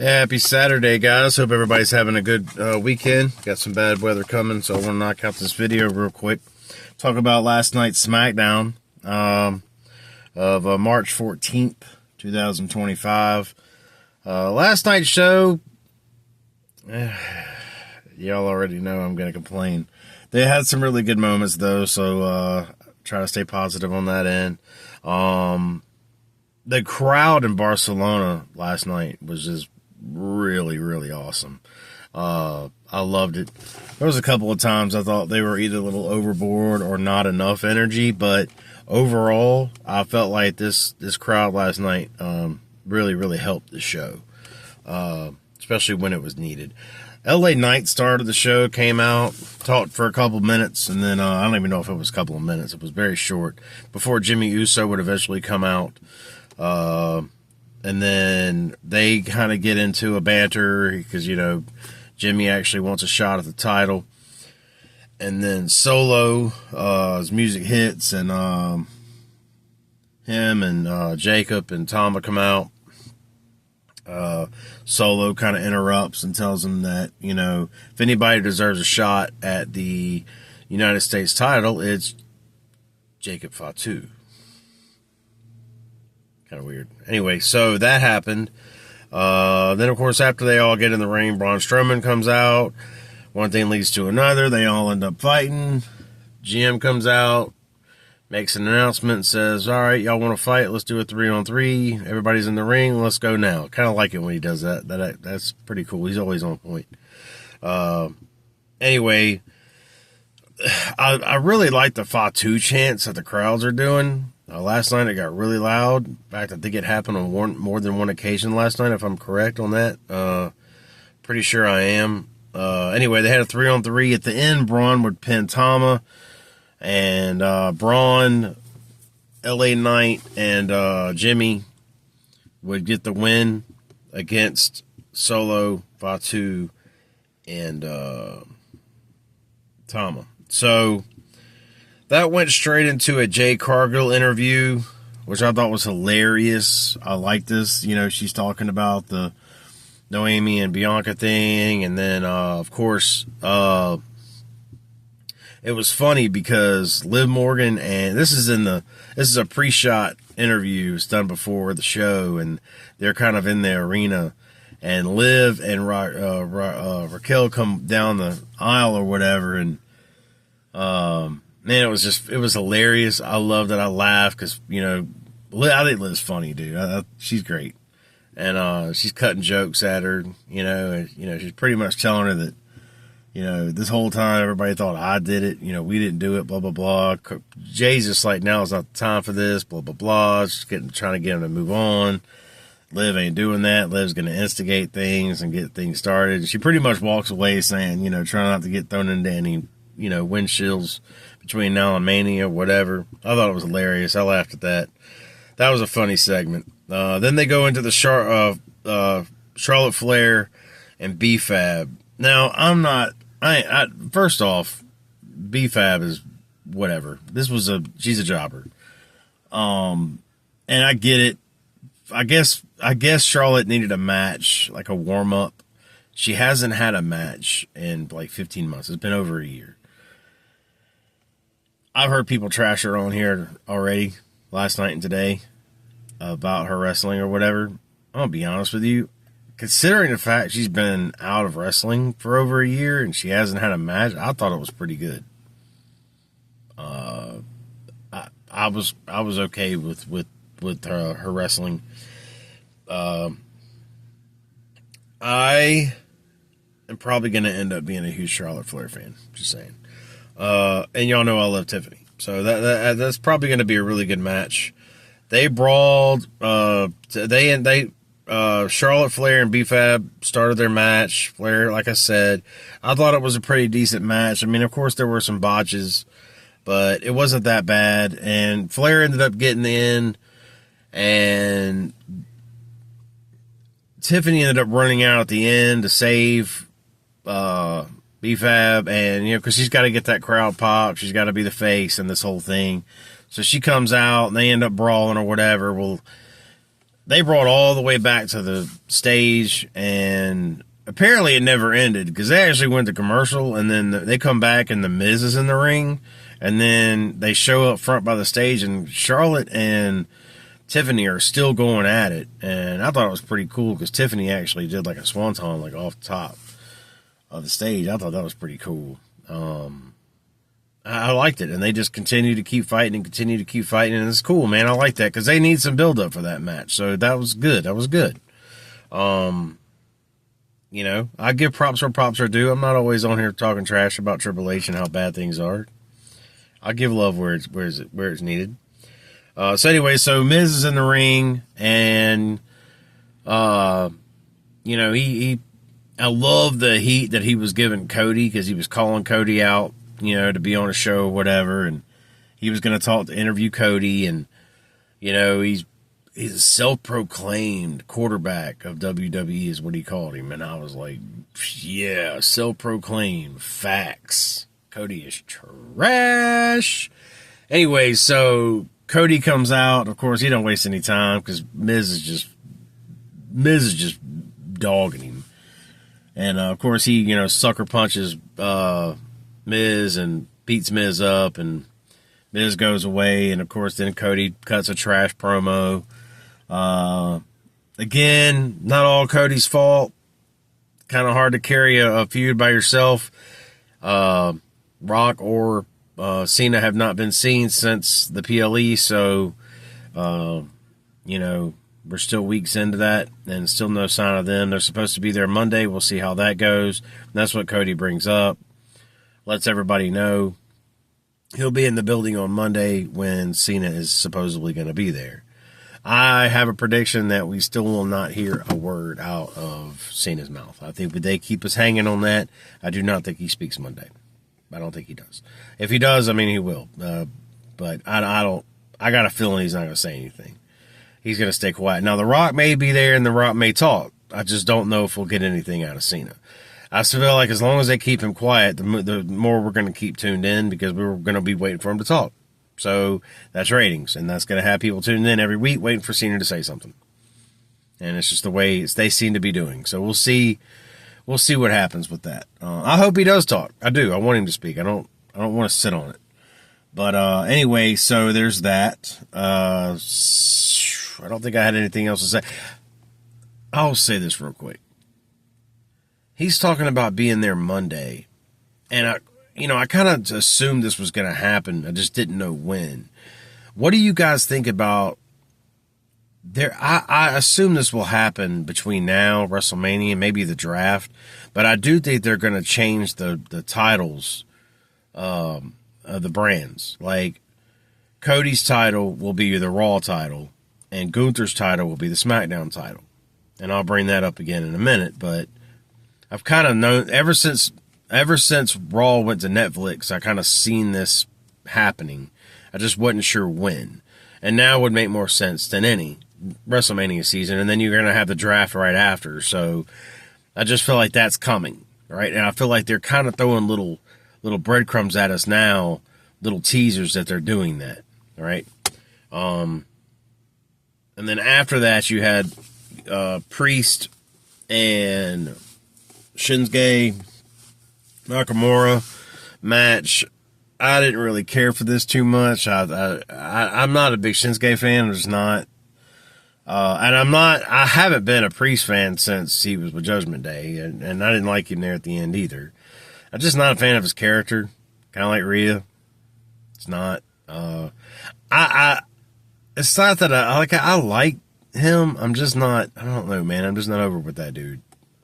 Happy Saturday, guys. Hope everybody's having a good weekend. Got some bad weather coming, so I want to knock out this video real quick. Talk about last night's Smackdown of March 14th, 2025. Last night's show, y'all already know I'm going to complain. They had some really good moments, though, so try to stay positive on that end. The crowd in Barcelona last night was just really, really awesome. I loved it. There was a couple of times I thought they were either a little overboard or not enough energy, but overall, I felt like this crowd last night really, really helped the show, especially when it was needed. LA Knight started the show, came out, talked for a couple minutes, and then I don't even know if it was a couple of minutes. It was very short before Jimmy Uso would eventually come out. And then they kind of get into a banter because, you know, Jimmy actually wants a shot at the title. And then Solo, his music hits, and him and Jacob and Tama come out. Solo kind of interrupts and tells him that, you know, if anybody deserves a shot at the United States title, it's Jacob Fatu. Kind of weird. Anyway, so that happened. Then, of course, after they all get in the ring, Braun Strowman comes out. One thing leads to another. They all end up fighting. GM comes out, makes an announcement, says, all right, y'all want to fight? Let's do a 3-on-3. Everybody's in the ring. Let's go now. Kind of like it when he does that. That's pretty cool. He's always on point. Anyway, I really like the Fatu chants that the crowds are doing. Last night it got really loud. In fact, I think it happened on more than one occasion last night, if I'm correct on that. Pretty sure I am. Anyway, they had a 3-on-3. At the end, Braun would pin Tama. And Braun, LA Knight, and Jimmy would get the win against Solo, Fatu, and Tama. So that went straight into a Jay Cargill interview, which I thought was hilarious. I like this. You know, she's talking about the Noemi and Bianca thing. And then, of course, it was funny because Liv Morgan, and this is a pre-shot interview. It's done before the show, and they're kind of in the arena. And Liv and Raquel come down the aisle or whatever, and man, it was hilarious. I loved it. I laughed because, you know, I think Liv's funny, dude. She's great. And she's cutting jokes at her, you know, and, you know, she's pretty much telling her that, you know, this whole time everybody thought I did it. You know, we didn't do it, blah, blah, blah. Jay's just like, now is not the time for this, blah, blah, blah. Just trying to get him to move on. Liv ain't doing that. Liv's going to instigate things and get things started. She pretty much walks away saying, you know, try not to get thrown into any, you know, windshields between now and Mania, whatever. I thought it was hilarious. I laughed at that. That was a funny segment. Then they go into the Charlotte Flair and B-Fab. Now, first off, B-Fab is whatever. She's a jobber. And I get it. I guess Charlotte needed a match, like a warm-up. She hasn't had a match in like 15 months. It's been over a year. I've heard people trash her on here already last night and today about her wrestling or whatever. I'm going to be honest with you. Considering the fact she's been out of wrestling for over a year and she hasn't had a match, I thought it was pretty good. I was okay with her wrestling. I am probably going to end up being a huge Charlotte Flair fan. Just saying. And y'all know I love Tiffany, so that's probably going to be a really good match. They brawled. Charlotte Flair and B-Fab started their match. Flair, like I said, I thought it was a pretty decent match. I mean, of course, there were some botches, but it wasn't that bad. And Flair ended up getting in, and Tiffany ended up running out at the end to save B-Fab, and, you know, because she's got to get that crowd pop. She's got to be the face in this whole thing. So she comes out, and they end up brawling or whatever. Well, they brought all the way back to the stage, and apparently it never ended because they actually went to commercial, and then they come back and the Miz is in the ring, and then they show up front by the stage, and Charlotte and Tiffany are still going at it. And I thought it was pretty cool because Tiffany actually did like a swanton like off the top of the stage. I thought that was pretty cool. I liked it, and they just continue to keep fighting and continue to keep fighting, and it's cool, man. I like that because they need some build up for that match, so that was good. That was good. You know, I give props where props are due. I'm not always on here talking trash about Triple H and how bad things are. I give love where it's needed. So anyway, so Miz is in the ring, and you know, I love the heat that he was giving Cody because he was calling Cody out, you know, to be on a show or whatever, and he was going to interview Cody, and you know, he's a self-proclaimed quarterback of WWE is what he called him, and I was like, yeah, self-proclaimed, facts. Cody is trash. Anyway, so Cody comes out. Of course, he don't waste any time because Miz is just dogging him, and of course he, you know, sucker punches Miz and beats Miz up, and Miz goes away, and of course then Cody cuts a trash promo. Again, not all Cody's fault. Kind of hard to carry a feud by yourself. Rock or Cena have not been seen since the PLE, so you know, we're still weeks into that, and still no sign of them. They're supposed to be there Monday. We'll see how that goes. And that's what Cody brings up. Lets everybody know he'll be in the building on Monday when Cena is supposedly going to be there. I have a prediction that we still will not hear a word out of Cena's mouth. I think they keep us hanging on that. I do not think he speaks Monday. I don't think he does. If he does, I mean, he will. But I don't. I got a feeling he's not going to say anything. He's going to stay quiet. Now, The Rock may be there and The Rock may talk. I just don't know if we'll get anything out of Cena. I still feel like as long as they keep him quiet, the more we're going to keep tuned in because we're going to be waiting for him to talk. So that's ratings, and that's going to have people tuned in every week waiting for Cena to say something. And it's just the way they seem to be doing. So we'll see. We'll see what happens with that. I hope he does talk. I do. I want him to speak. I don't want to sit on it. But anyway, so there's that. I don't think I had anything else to say. I'll say this real quick. He's talking about being there Monday, and I kind of assumed this was going to happen. I just didn't know when. What do you guys think about there? I assume this will happen between now, WrestleMania, maybe the draft, but I do think they're going to change the titles of the brands. Like Cody's title will be the Raw title, and Gunther's title will be the SmackDown title. And I'll bring that up again in a minute, but I've kind of known ever since Raw went to Netflix, I kind of seen this happening. I just wasn't sure when. And now it would make more sense than any WrestleMania season. And then you're going to have the draft right after. So I just feel like that's coming, right? And I feel like they're kind of throwing little breadcrumbs at us now, little teasers that they're doing that, right? And then after that, you had Priest and Shinsuke Nakamura match. I didn't really care for this too much. I'm not a big Shinsuke fan. I'm just not. And I haven't been a Priest fan since he was with Judgment Day, and I didn't like him there at the end either. I'm just not a fan of his character, kind of like Rhea. It's not. It's not that I like him. I'm just not. I don't know, man. I'm just not over with that dude.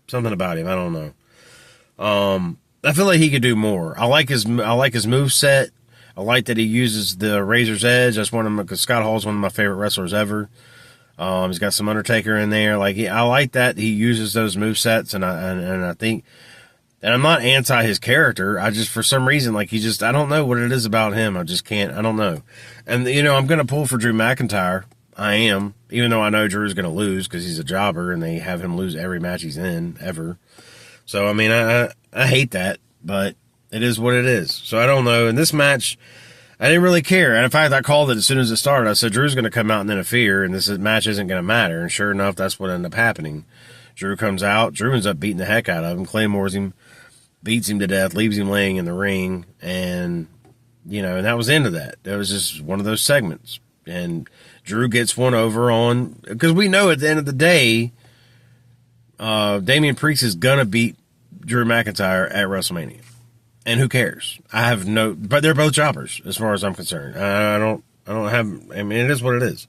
Something about him. I don't know. I feel like he could do more. I like his moveset. I like that he uses the Razor's Edge. That's because Scott Hall's one of my favorite wrestlers ever. He's got some Undertaker in there. I like that he uses those movesets, and I think, and I'm not anti his character. I just, for some reason, I don't know what it is about him. I just can't. I don't know. And I'm going to pull for Drew McIntyre. I am, even though I know Drew's going to lose because he's a jobber and they have him lose every match he's in ever. So, I mean, I hate that, but it is what it is. So, I don't know. In this match, I didn't really care. And in fact, I called it as soon as it started. I said, Drew's going to come out and interfere, and this match isn't going to matter. And sure enough, that's what ended up happening. Drew comes out. Drew ends up beating the heck out of him. Claymores him, beats him to death, leaves him laying in the ring. And, and that was the end of that. That was just one of those segments. And Drew gets one over on, because we know at the end of the day, Damian Priest is going to beat Drew McIntyre at WrestleMania. And who cares? But they're both jobbers as far as I'm concerned. It is what it is.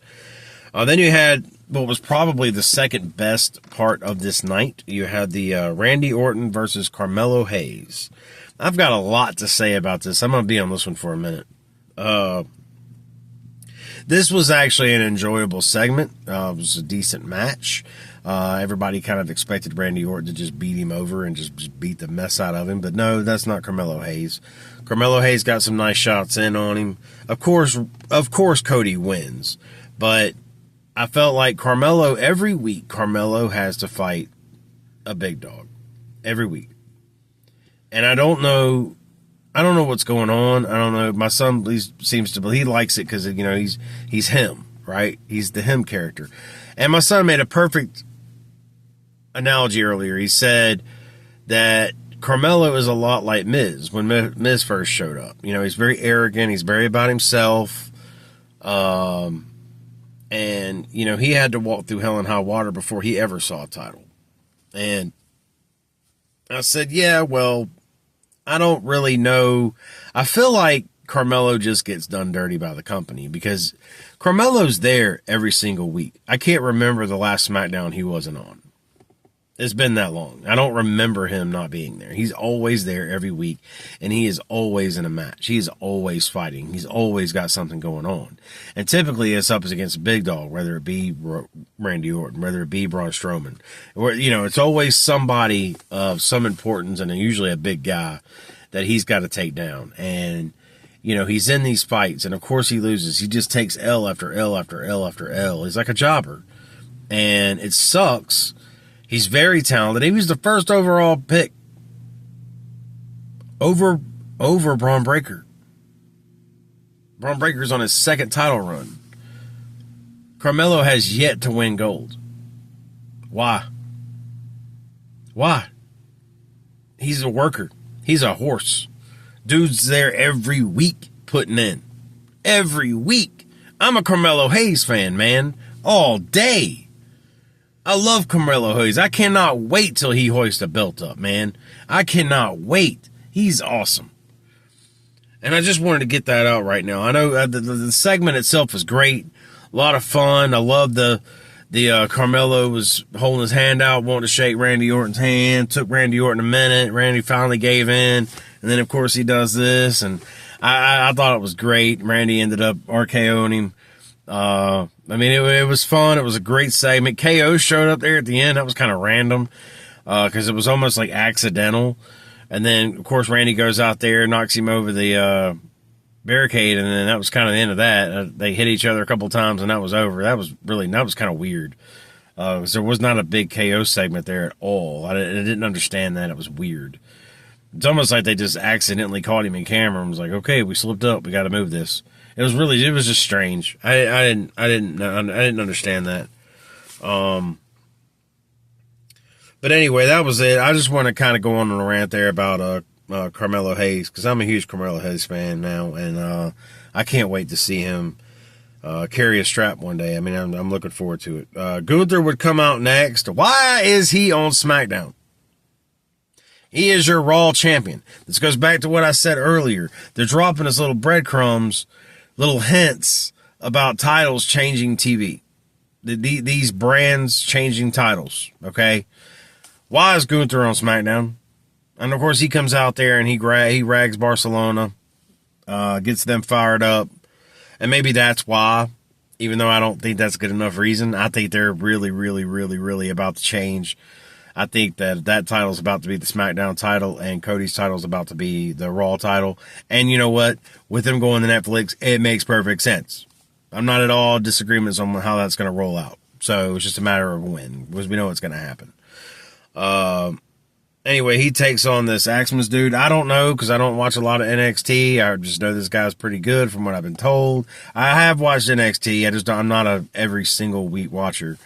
Then you had what was probably the second best part of this night. You had the Randy Orton versus Carmelo Hayes. I've got a lot to say about this. I'm going to be on this one for a minute. This was actually an enjoyable segment. It was a decent match. Everybody kind of expected Randy Orton to just beat him over and just beat the mess out of him. But no, that's not Carmelo Hayes. Carmelo Hayes got some nice shots in on him. Of course, Cody wins. But I felt like every week, Carmelo has to fight a big dog. Every week. And I don't know what's going on. I don't know. My son seems to believe he likes it because, he's him, right? He's the him character. And my son made a perfect analogy earlier. He said that Carmelo is a lot like Miz when Miz first showed up. He's very arrogant. He's very about himself. And, he had to walk through hell and high water before he ever saw a title. And I said, yeah, well, I don't really know. I feel like Carmelo just gets done dirty by the company because Carmelo's there every single week. I can't remember the last SmackDown he wasn't on. It's been that long. I don't remember him not being there. He's always there every week, and he is always in a match. He's always fighting. He's always got something going on. And typically it's up against a big dog, whether it be Randy Orton, whether it be Braun Strowman. Or, it's always somebody of some importance and usually a big guy that he's got to take down. And, he's in these fights, and of course he loses. He just takes L after L after L after L. He's like a jobber. And it sucks. He's very talented. He was the first overall pick over Braun Breaker. Braun Breaker's on his second title run. Carmelo has yet to win gold. Why? He's a worker. He's a horse. Dude's there every week putting in. Every week. I'm a Carmelo Hayes fan, man. All day. I love Carmelo Hayes. I cannot wait till he hoists a belt up, man. I cannot wait. He's awesome. And I just wanted to get that out right now. I know the segment itself was great. A lot of fun. I love the Carmelo was holding his hand out, wanting to shake Randy Orton's hand. Took Randy Orton a minute. Randy finally gave in. And then, of course, he does this. And I thought it was great. Randy ended up RKOing him. It was fun. It was a great segment. KO showed up there at the end. That was kind of random because it was almost like accidental. And then, of course, Randy goes out there, knocks him over the barricade, and then that was kind of the end of that. They hit each other a couple times, and that was over. That was kind of weird. There was not a big KO segment there at all. I didn't understand that. It was weird. It's almost like they just accidentally caught him in camera and was like, okay, we slipped up. We got to move this. It was just strange. I didn't understand that. But anyway, that was it. I just want to kind of go on a rant there about Carmelo Hayes because I'm a huge Carmelo Hayes fan now, and I can't wait to see him carry a strap one day. I'm looking forward to it. Gunther would come out next. Why is he on SmackDown? He is your Raw champion. This goes back to what I said earlier. They're dropping us little breadcrumbs, little hints about titles changing TV. These brands changing titles, okay? Why is Gunther on SmackDown? And, of course, he comes out there and he rags Barcelona, gets them fired up. And maybe that's why, even though I don't think that's good enough reason. I think they're really, really, really, really about to change. I think that title is about to be the SmackDown title and Cody's title is about to be the Raw title. And you know what? With them going to Netflix, it makes perfect sense. I'm not at all disagreements on how that's going to roll out. So it's just a matter of when, because we know it's going to happen. And Anyway, he takes on this Axman's dude. I don't know because I don't watch a lot of NXT. I just know this guy's pretty good from what I've been told. I have watched NXT. I'm not a every single week watcher.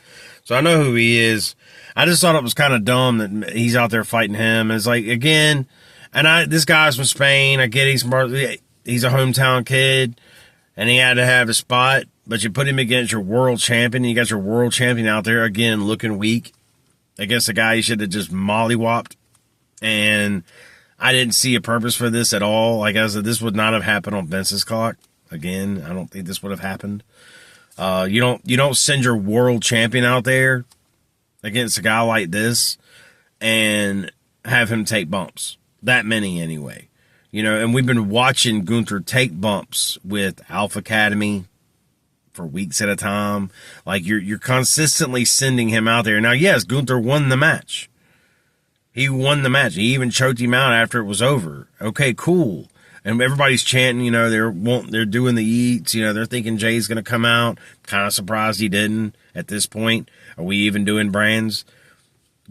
So I know who he is. I just thought it was kind of dumb that he's out there fighting him. It's like, again, this guy's from Spain. I get he's a hometown kid and he had to have a spot, but you put him against your world champion. And you got your world champion out there again looking weak against a guy you should have just mollywopped. And I didn't see a purpose for this at all. Like I said, this would not have happened on Vince's clock. Again, I don't think this would have happened. You don't send your world champion out there against a guy like this and have him take bumps. That many anyway. And we've been watching Gunther take bumps with Alpha Academy for weeks at a time. Like you're consistently sending him out there. Now, yes, Gunther won the match. He won the match. He even choked him out after it was over. Okay, cool. And everybody's chanting, they're doing the eats, they're thinking Jay's going to come out. Kind of surprised he didn't at this point. Are we even doing brands?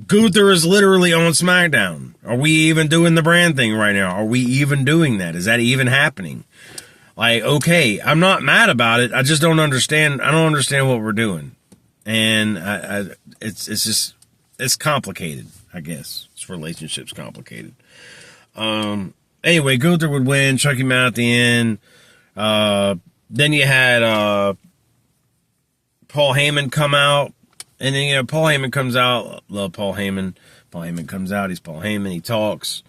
Gunther is literally on SmackDown. Are we even doing the brand thing right now? Are we even doing that? Is that even happening? Like, okay, I'm not mad about it. I just don't understand. I don't understand what we're doing. And it's complicated, I guess. This relationship's complicated. Anyway, Gunther would win, chuck him out at the end. Then you had Paul Heyman come out. And then, Paul Heyman comes out. Love Paul Heyman. Paul Heyman comes out. He's Paul Heyman. He talks.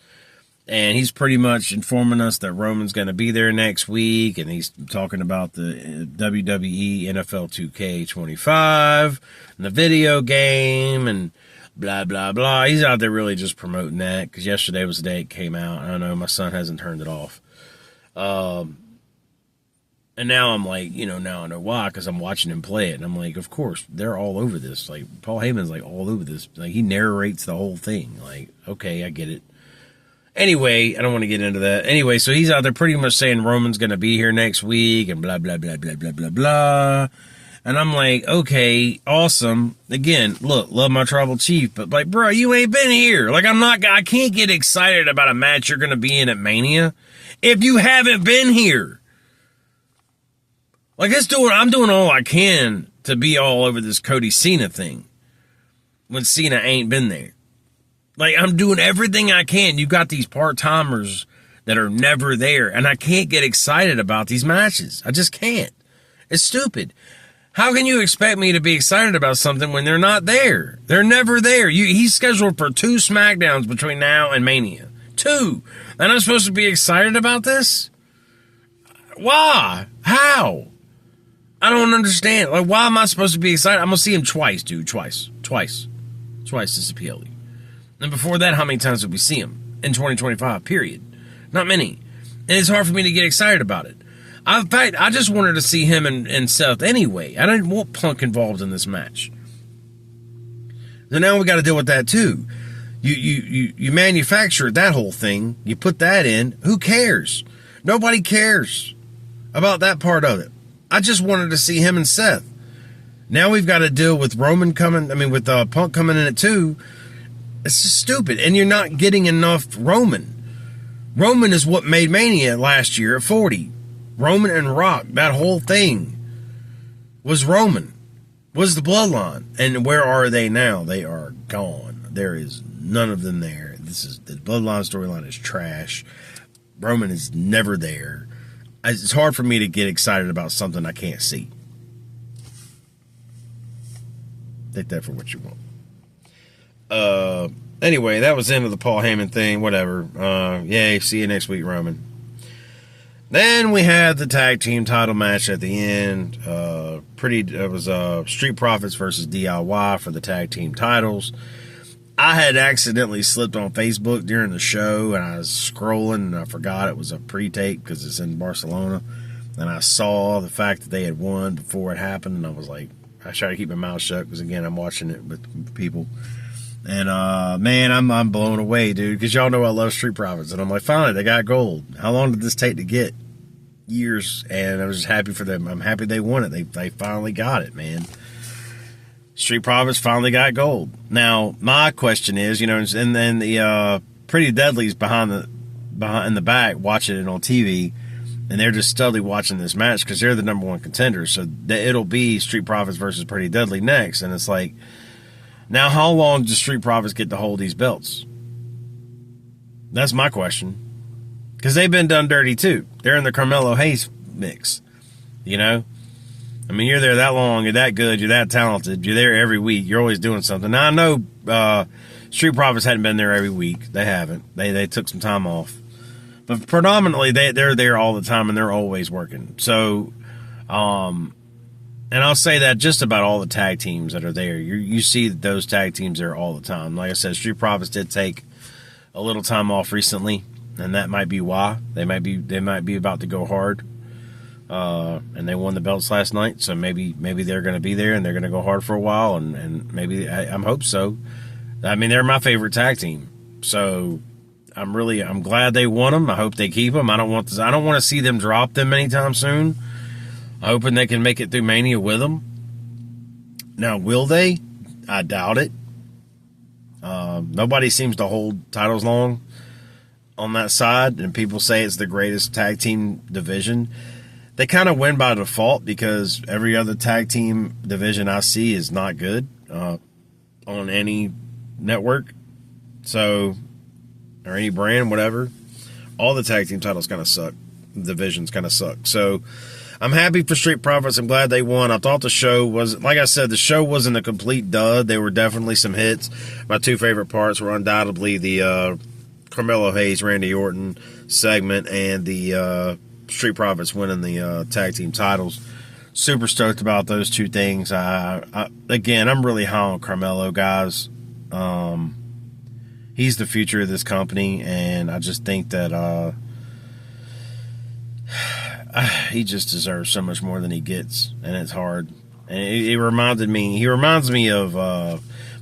And he's pretty much informing us that Roman's going to be there next week. And he's talking about the WWE NFL 2K25 and the video game and blah, blah, blah. He's out there really just promoting that because yesterday was the day it came out. I don't know. My son hasn't turned it off. And now I'm like, now I know why, because I'm watching him play it. And I'm like, of course, they're all over this. Like, Paul Heyman's like all over this. Like, he narrates the whole thing. Like, okay, I get it. Anyway, I don't want to get into that. Anyway, so he's out there pretty much saying Roman's going to be here next week and blah, blah, blah, blah, blah, blah, blah. And I'm like, okay, awesome. Again, look, love my tribal chief, but like, bro, you ain't been here. Like, I can't get excited about a match you're going to be in at Mania if you haven't been here. Like, I'm doing all I can to be all over this Cody Cena thing when Cena ain't been there. Like, I'm doing everything I can. You got these part-timers that are never there, and I can't get excited about these matches. I just can't. It's stupid. How can you expect me to be excited about something when they're not there? They're never there. He's scheduled for 2 SmackDowns between now and Mania. 2. And I'm supposed to be excited about this? Why? How? I don't understand. Like, why am I supposed to be excited? I'm going to see him twice, dude. Twice this is PLE. And before that, how many times did we see him? In 2025, period. Not many. And it's hard for me to get excited about it. In fact, I just wanted to see him and Seth anyway. I didn't want Punk involved in this match. So now we got to deal with that too. You manufactured that whole thing. You put that in. Who cares? Nobody cares about that part of it. I just wanted to see him and Seth. Now we've got to deal with Punk coming in at 2. It's just stupid. And you're not getting enough Roman. Roman is what made Mania last year at 40. Roman and Rock, that whole thing was Roman, was the bloodline. And where are they now? They are gone. There is none of them there. The bloodline storyline is trash. Roman is never there. It's hard for me to get excited about something I can't see. Take that for what you want. Anyway, that was the end of the Paul Heyman thing. Whatever. Yay, see you next week, Roman. Then we had the tag team title match at the end. It was Street Profits versus DIY for the tag team titles. I had accidentally slipped on Facebook during the show, and I was scrolling, and I forgot it was a pre-tape because it's in Barcelona. And I saw the fact that they had won before it happened, and I was like, I try to keep my mouth shut because, again, I'm watching it with people. And, man, I'm blown away, dude, because y'all know I love Street Profits. And I'm like, finally, they got gold. How long did this take to get? Years. And I was just happy for them. I'm happy they won it. They finally got it, man. Street Profits finally got gold. Now, my question is, and then the Pretty Deadly's behind in the back watching it on TV, and they're just steadily watching this match because they're the number one contenders. So it'll be Street Profits versus Pretty Deadly next, and it's like, now how long does Street Profits get to hold these belts? That's my question. Because they've been done dirty too. They're in the Carmelo Hayes mix, I mean, you're there that long, you're that good, you're that talented, you're there every week, you're always doing something. Now, I know Street Profits hadn't been there every week. They haven't. They took some time off. But predominantly, they're there all the time, and they're always working. So, and I'll say that just about all the tag teams that are there. You see those tag teams there all the time. Like I said, Street Profits did take a little time off recently, and that might be why. They might be about to go hard. And they won the belts last night, so maybe they're going to be there and they're going to go hard for a while, and maybe I hope so. I mean, they're my favorite tag team, so I'm glad they won them. I hope they keep them. I don't want to see them drop them anytime soon. I'm hoping they can make it through Mania with them. Now, will they? I doubt it. Nobody seems to hold titles long on that side, and people say it's the greatest tag team division. They kind of win by default because every other tag team division I see is not good on any network, or any brand, whatever. All the tag team titles kind of suck. Divisions kind of suck. So I'm happy for Street Profits. I'm glad they won. I thought the show was, like I said, the show wasn't a complete dud. There were definitely some hits. My two favorite parts were undoubtedly the Carmelo Hayes, Randy Orton segment, and the Street Profits winning the tag team titles. Super stoked about those two things. Again, I'm really high on Carmelo, guys. He's the future of this company, and I just think that he just deserves so much more than he gets, and it's hard. And he reminds me of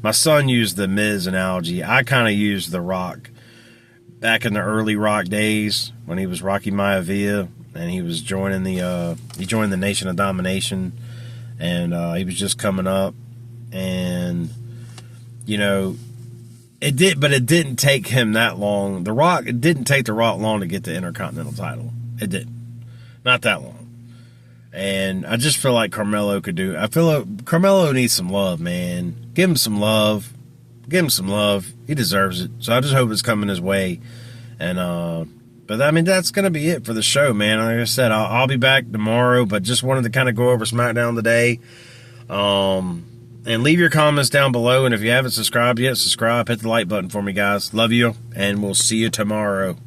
my son used the Miz analogy. I kind of used The Rock back in the early Rock days when he was Rocky Maivia. And he was joining he joined the Nation of Domination, and he was just coming up, and it didn't take him that long. It didn't take The Rock long to get the Intercontinental title. It didn't, not that long. And I just feel like Carmelo could do. I feel like Carmelo needs some love, man. Give him some love. He deserves it. So I just hope it's coming his way, and But, I mean, that's going to be it for the show, man. Like I said, I'll be back tomorrow, but just wanted to kind of go over SmackDown today. And leave your comments down below. And if you haven't subscribed yet, subscribe. Hit the like button for me, guys. Love you, and we'll see you tomorrow.